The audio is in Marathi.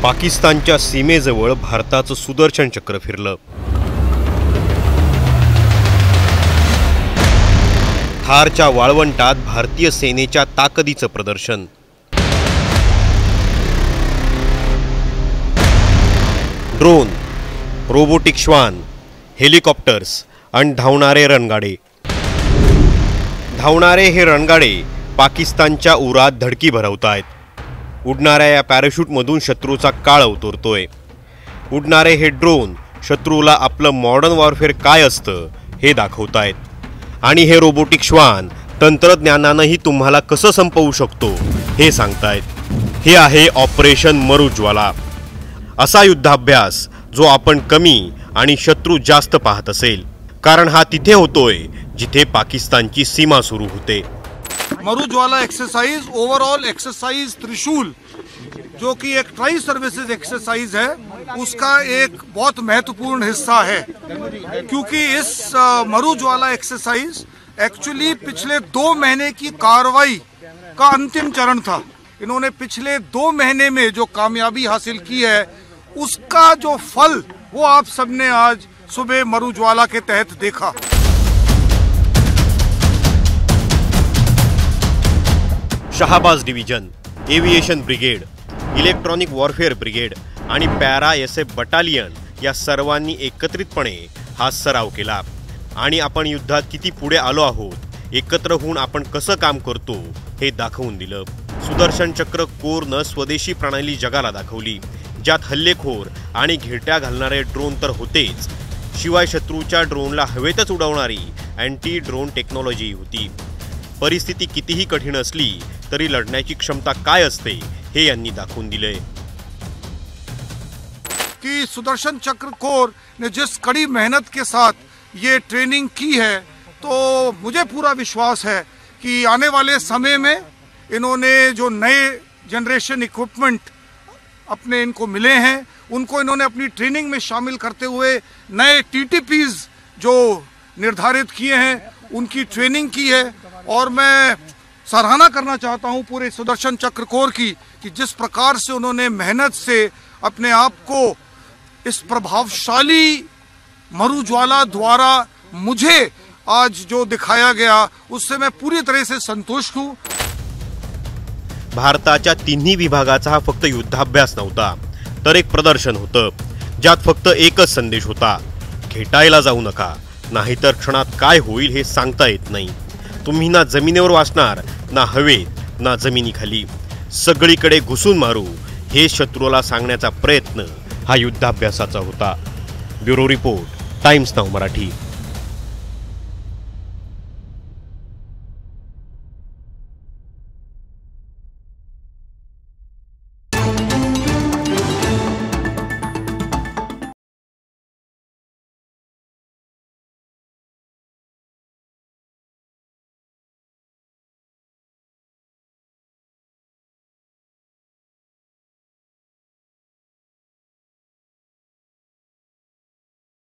पाकिस्तानच्या सीमेजवळ भारताचं सुदर्शन चक्र फिरलं। थारच्या वाळवंटात भारतीय सेनेच्या ताकदीचं प्रदर्शन। ड्रोन, रोबोटिक श्वान, हेलिकॉप्टर्स आणि धावणारे रणगाडे। धावणारे हे रणगाडे पाकिस्तानच्या उरात धडकी भरवतायत। उडणाऱ्या या पॅराशूटमधून शत्रूचा काळ उतरतोय। उडणारे हे ड्रोन शत्रूला आपलं मॉडर्न वॉरफेअर काय असतं हे दाखवतायत। आणि हे रोबोटिक श्वान तंत्रज्ञानानंही तुम्हाला कसं संपवू शकतो हे सांगतायत। हे आहे ऑपरेशन मरुज्वाला, असा युद्धाभ्यास जो आपण कमी आणि शत्रू जास्त पाहत असेल, कारण हा तिथे होतोय जिथे पाकिस्तानची सीमा सुरू होते। मरुज्वाला एक्सरसाइज ओवरऑल एक्सरसाइज त्रिशूल, जो कि एक ट्राई सर्विसेज एक्सरसाइज है, उसका एक बहुत महत्वपूर्ण हिस्सा है, क्योंकि इस मरुज्वाला एक्सरसाइज एक्चुअली पिछले 2 महीने की कार्रवाई का अंतिम चरण था। इन्होंने पिछले 2 महीने में जो कामयाबी हासिल की है उसका जो फल वो आप सबने आज सुबह मरुज्वाला के तहत देखा। Shahbaz division, aviation brigade, electronic warfare brigade आणि पॅरा SF बटालियन या सर्वांनी एकत्रितपणे हा सराव केला आणि आपण युद्धात किती पुढे आलो आहोत, एकत्र होऊन आपण कसं काम करतो हे दाखवून दिलं। सुदर्शन चक्र कोरनं स्वदेशी प्रणाली जगाला दाखवली, ज्यात हल्लेखोर आणि घिरट्या घालणारे ड्रोन तर होतेच, शिवाय शत्रूच्या ड्रोनला हवेतच उडवणारी अँटी ड्रोन टेक्नॉलॉजी होती। परिस्थिती कितीही कठीण असली तरी लढण्याची क्षमता काय असते हे यांनी दाखवून दिले। कि सुदर्शन चक्र कोर ने जिस कड़ी मेहनत के साथ ये ट्रेनिंग की है, तो मुझे पूरा विश्वास है कि आने वाले समय में इन्होंने जो नए जनरेशन इक्विपमेंट अपने इनको मिले हैं, उनको इन्होंने अपनी ट्रेनिंग में शामिल करते हुए नए TTPs जो निर्धारित किए हैं उनकी ट्रेनिंग की है। और मैं सराहना करना चाहता हूं पूरे सुदर्शन चक्र कोर की कि जिस प्रकार से उन्होंने मेहनत से अपने आप को इस प्रभावशाली मरुज्वाला द्वारा मुझे आज जो दिखाया गया उससे मैं पूरी तरह से संतुष्ट हूं। भारताच्या तिन्ही विभागाचा हा फक्त युद्धाभ्यास नव्हता, तर एक प्रदर्शन होतं, ज्यात फक्त एकच संदेश होता, खेटायला जाऊ नका, नाहीतर क्षणात काय होईल हे सांगता येत नाही। तुम्ही ना जमिनीवर वाचणार, ना हवेत, ना जमिनीखाली, सगळीकडे घुसून मारू हे शत्रूला सांगण्याचा प्रयत्न हा युद्धाभ्यासाचा होता। Bureau report, times now Marathi.